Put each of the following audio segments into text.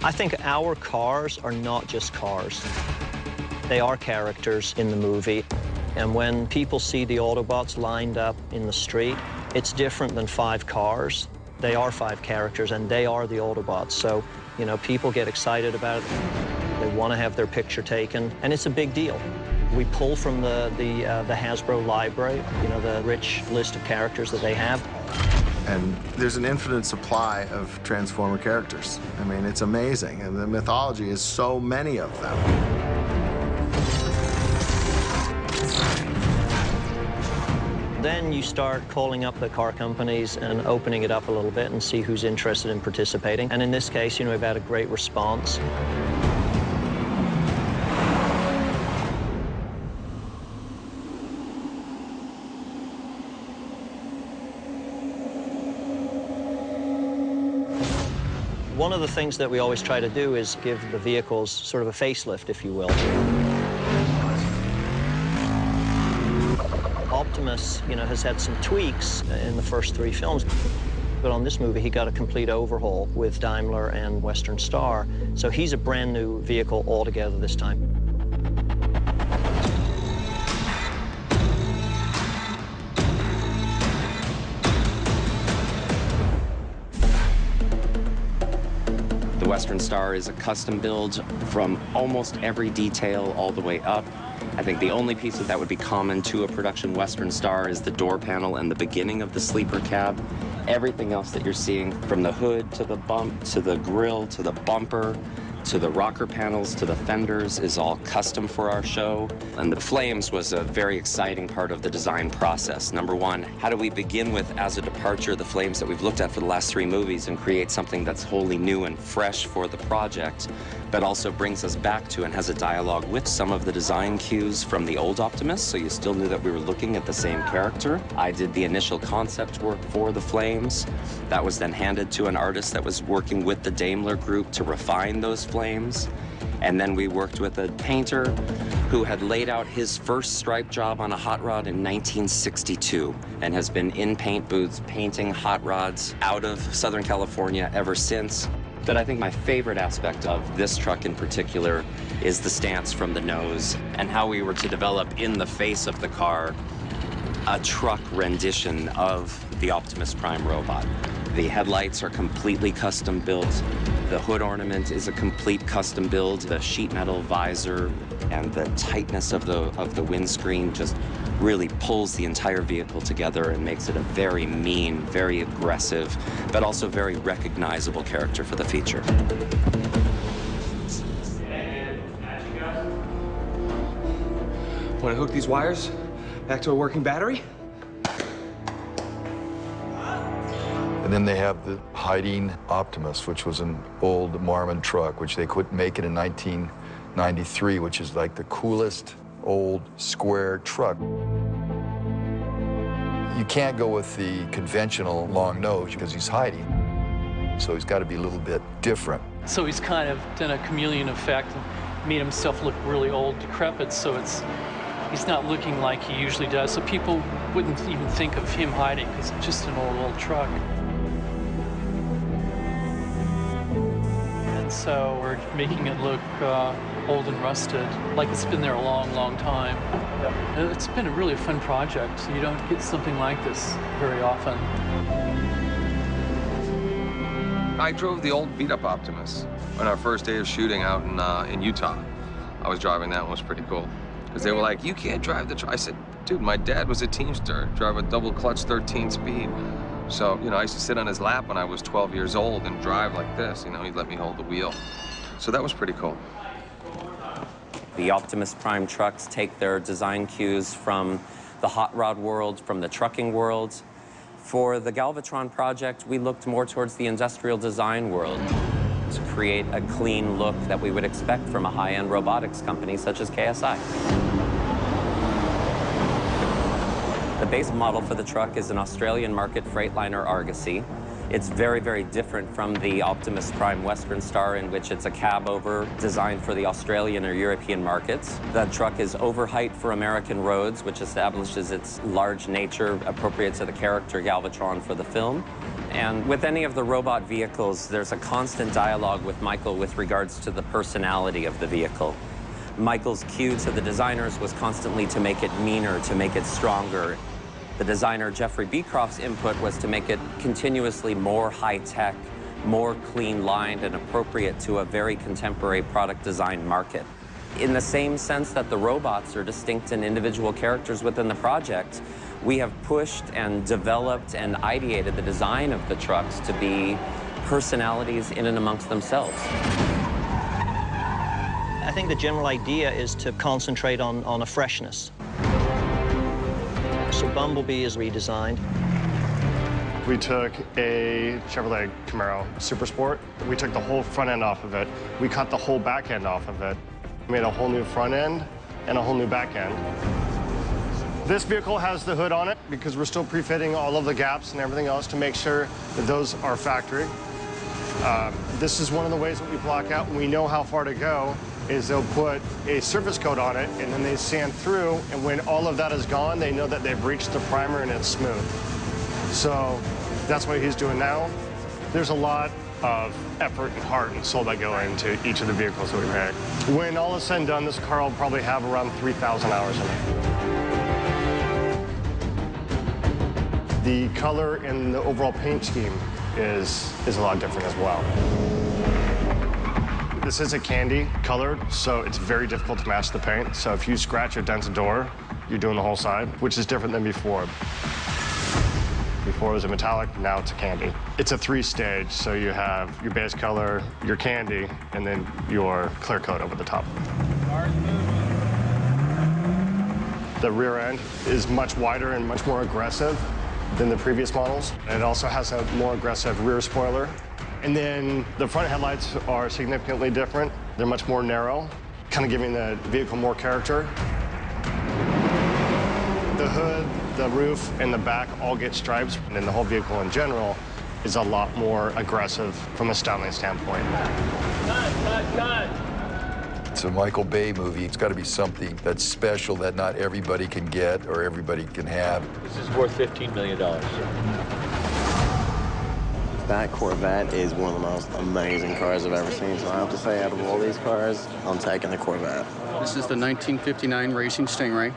I think our cars are not just cars. They are characters in the movie. And when people see the Autobots lined up in the street, it's different than 5 cars. They are 5 characters, and they are the Autobots. So, you know, people get excited about it. They want to have their picture taken, and it's a big deal. We pull from the Hasbro library, you know, the rich list of characters that they have. And there's an infinite supply of Transformer characters. I mean, it's amazing, and the mythology is so many of them. Then you start calling up the car companies and opening it up a little bit and see who's interested in participating. And in this case, you know, we've had a great response. One of the things that we always try to do is give the vehicles sort of a facelift, if you will. Optimus, you know, has had some tweaks in the first 3 films, but on this movie, he got a complete overhaul with Daimler and Western Star. So he's a brand new vehicle altogether this time. The Western Star is a custom build from almost every detail all the way up. I think the only piece that would be common to a production Western Star is the door panel and the beginning of the sleeper cab. Everything else that you're seeing, from the hood to the bump, to the grille, to the bumper, to the rocker panels, to the fenders, is all custom for our show. And the flames was a very exciting part of the design process. Number one, how do we begin with, as a departure, the flames that we've looked at for the last 3 movies and create something that's wholly new and fresh for the project, but also brings us back to and has a dialogue with some of the design cues from the old Optimus, so you still knew that we were looking at the same character. I did the initial concept work for the flames. That was then handed to an artist that was working with the Daimler group to refine those flames. And then we worked with a painter who had laid out his first stripe job on a hot rod in 1962 and has been in paint booths painting hot rods out of Southern California ever since. But I think my favorite aspect of this truck in particular is the stance from the nose and how we were to develop in the face of the car a truck rendition of the Optimus Prime robot. The headlights are completely custom built. The hood ornament is a complete custom build. The sheet metal visor and the tightness of the windscreen just really pulls the entire vehicle together and makes it a very mean, very aggressive, but also very recognizable character for the feature. Want to hook these wires back to a working battery? And then they have the hiding Optimus, which was an old Marmon truck, which they couldn't make it in 1993, which is like the coolest old square truck. You can't go with the conventional long nose because he's hiding. So he's got to be a little bit different. So he's kind of done a chameleon effect and made himself look really old, decrepit, so he's not looking like he usually does. So people wouldn't even think of him hiding because it's just an old truck. And so we're making it look old and rusted, like it's been there a long, long time. Yep. It's been a really fun project. You don't get something like this very often. I drove the old beat-up Optimus on our first day of shooting out in Utah. I was driving that one, was pretty cool. Because they were like, you can't drive the truck. I said, dude, my dad was a Teamster, drive a double clutch 13 speed. So, you know, I used to sit on his lap when I was 12 years old and drive like this. You know, he'd let me hold the wheel. So that was pretty cool. The Optimus Prime trucks take their design cues from the hot rod world, from the trucking world. For the Galvatron project, we looked more towards the industrial design world to create a clean look that we would expect from a high-end robotics company such as KSI. The base model for the truck is an Australian market Freightliner Argosy. It's very, very different from the Optimus Prime Western Star, in which it's a cab-over designed for the Australian or European markets. The truck is over height for American roads, which establishes its large nature appropriate to the character Galvatron for the film. And with any of the robot vehicles, there's a constant dialogue with Michael with regards to the personality of the vehicle. Michael's cue to the designers was constantly to make it meaner, to make it stronger. The designer Jeffrey Beecroft's input was to make it continuously more high-tech, more clean-lined and appropriate to a very contemporary product design market. In the same sense that the robots are distinct and individual characters within the project, we have pushed and developed and ideated the design of the trucks to be personalities in and amongst themselves. I think the general idea is to concentrate on a freshness. So Bumblebee is redesigned. We took a Chevrolet Camaro Super Sport. We took the whole front end off of it. We cut the whole back end off of it. We made a whole new front end and a whole new back end. This vehicle has the hood on it because we're still pre-fitting all of the gaps and everything else to make sure that those are factory. This is one of the ways that we block out when we know how far to go is they'll put a surface coat on it and then they sand through, and when all of that is gone, they know that they've reached the primer and it's smooth. So that's what he's doing now. There's a lot of effort and heart and soul that go into each of the vehicles that we make. When all is said and done, this car will probably have around 3,000 hours in it. The color and the overall paint scheme is a lot different as well. This is a candy color, so it's very difficult to match the paint. So if you scratch or dent a door, you're doing the whole side, which is different than before. Before it was a metallic, now it's a candy. It's a 3-stage, so you have your base color, your candy, and then your clear coat over the top. The rear end is much wider and much more aggressive than the previous models. And it also has a more aggressive rear spoiler. And then the front headlights are significantly different. They're much more narrow, kind of giving the vehicle more character. The hood, the roof, and the back all get stripes, and then the whole vehicle in general is a lot more aggressive from a styling standpoint. It's a Michael Bay movie. It's got to be something that's special that not everybody can get or everybody can have. This is worth $15 million. That Corvette is one of the most amazing cars I've ever seen. So I have to say, out of all these cars, I'm taking the Corvette. This is the 1959 Racing Stingray.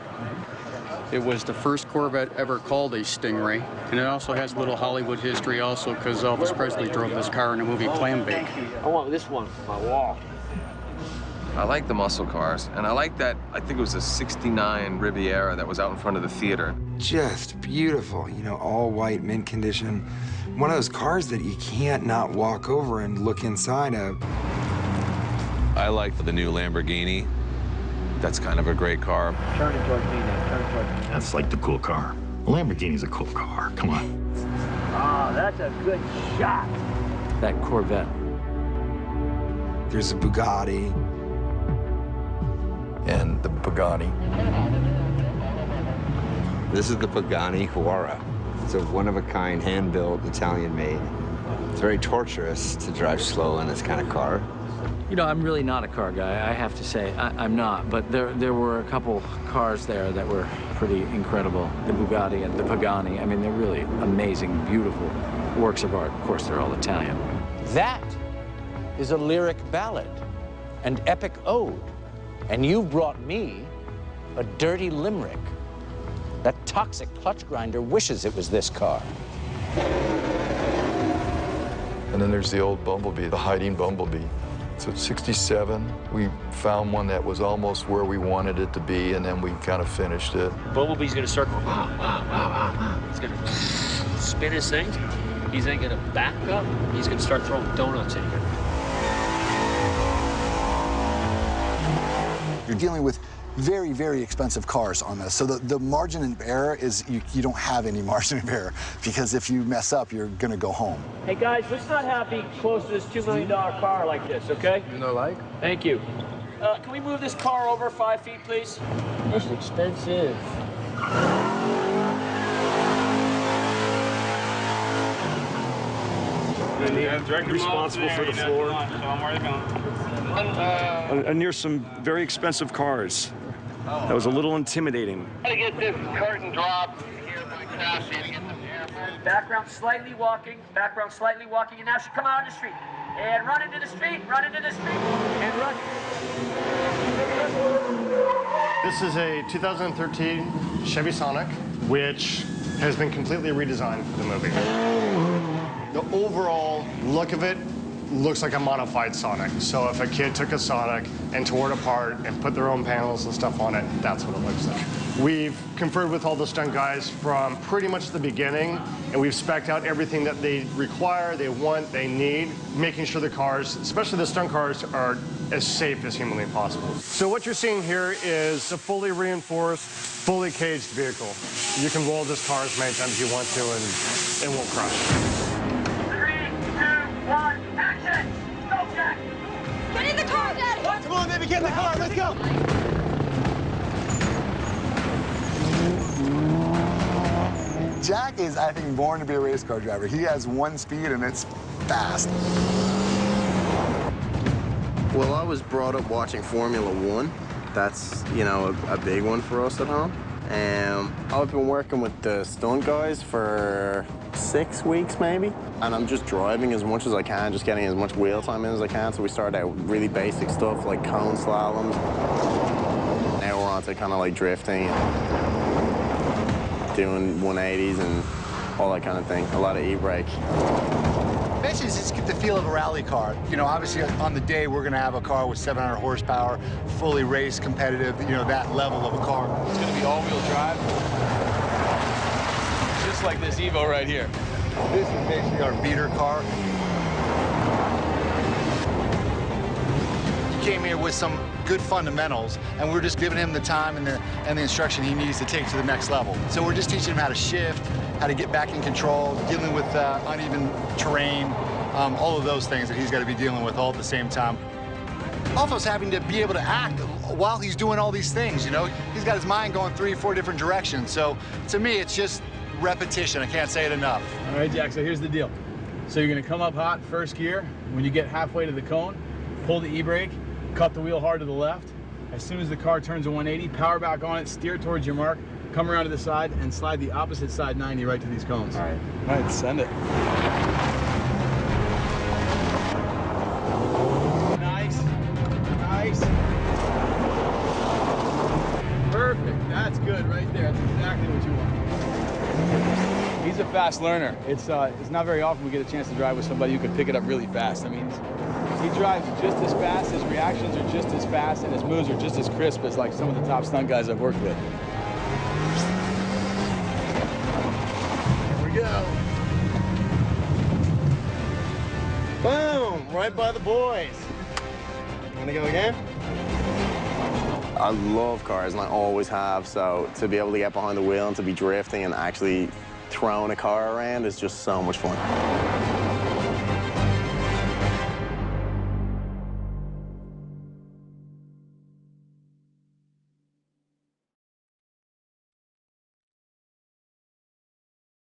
It was the first Corvette ever called a Stingray. And it also has a little Hollywood history also, because Elvis Presley drove this car in the movie Clam Bake. I want this one for my wall. I like the muscle cars, and I like that, I think it was a '69 Riviera that was out in front of the theater. Just beautiful, you know, all white, mint condition. One of those cars that you can't not walk over and look inside of. I like the new Lamborghini. That's kind of a great car. Turn it towards me now, turn it towards me. That's like the cool car. A Lamborghini's a cool car, come on. Ah, that's a good shot. That Corvette. There's a Bugatti. And the Pagani. This is the Pagani Huara. It's a one-of-a-kind, hand-built, Italian-made. It's very torturous to drive slow in this kind of car. You know, I'm really not a car guy, I have to say. I'm not, but there were a couple cars there that were pretty incredible. The Bugatti and the Pagani. I mean, they're really amazing, beautiful works of art. Of course, they're all Italian. That is a lyric ballad, an epic ode. And you've brought me a dirty limerick. That toxic clutch grinder wishes it was this car. And then there's the old Bumblebee, the hiding Bumblebee. So at 67, we found one that was almost where we wanted it to be, and then we kind of finished it. Bumblebee's gonna start going, wow, wow, wow, wow, wow. He's gonna spin his things. He's then gonna back up. He's gonna start throwing donuts in here. You're dealing with very, very expensive cars on this. So the margin of error is you don't have any margin of error, because if you mess up, you're gonna go home. Hey guys, let's not have be close to this $2 million car like this, okay? You know, like? Thank you. Can we move this car over 5 feet, please? This is expensive. Responsible for the floor. Near some very expensive cars. That was a little intimidating. Gotta get this curtain dropped here by chassis to get the air. Background slightly walking, and now she come out on the street. And run into the street, and run. This is a 2013 Chevy Sonic, which has been completely redesigned for the movie. The overall look of it looks like a modified Sonic. So if a kid took a Sonic and tore it apart and put their own panels and stuff on it, that's what it looks like. We've conferred with all the stunt guys from pretty much the beginning, and we've spec'd out everything that they require, they want, they need, making sure the cars, especially the stunt cars, are as safe as humanly possible. So what you're seeing here is a fully reinforced, fully caged vehicle. You can roll this car as many times as you want to, and it won't crash. 3, 2, 1, action! Go, Jack! Get in the car, Daddy! Come on, baby, get in the car, let's go! Jack is, I think, born to be a race car driver. He has one speed, and it's fast. Well, I was brought up watching Formula One. That's, you know, a big one for us at home. I've been working with the stunt guys for 6 weeks, maybe. And I'm just driving as much as I can, just getting as much wheel time in as I can. So we started out with really basic stuff like cone slaloms. Now we're on to kind of like drifting, doing 180s and all that kind of thing. A lot of e-brake. Basically, just get the feel of a rally car. You know, obviously on the day, we're gonna have a car with 700 horsepower, fully race competitive, you know, that level of a car. It's gonna be all-wheel drive, just like this Evo right here. This is basically our beater car. He came here with some good fundamentals, and we're just giving him the time and the instruction he needs to take to the next level. So we're just teaching him how to shift, how to get back in control, dealing with uneven terrain, all of those things that he's got to be dealing with all at the same time. Also, having to be able to act while he's doing all these things, you know? He's got his mind going 3 or 4 different directions. So to me, it's just repetition. I can't say it enough. All right, Jack, so here's the deal. So you're gonna come up hot first gear. When you get halfway to the cone, pull the e-brake, cut the wheel hard to the left. As soon as the car turns a 180, power back on it, steer towards your mark, come around to the side, and slide the opposite side 90 right to these cones. All right, send it. Nice, nice. Perfect, that's good right there. That's exactly what you want. He's a fast learner. It's not very often we get a chance to drive with somebody who can pick it up really fast. I mean, he drives just as fast, his reactions are just as fast, and his moves are just as crisp as like some of the top stunt guys I've worked with. Here we go. Boom, right by the boys. Wanna go again? I love cars, and I always have, so to be able to get behind the wheel and to be drifting and actually throwing a car around is just so much fun.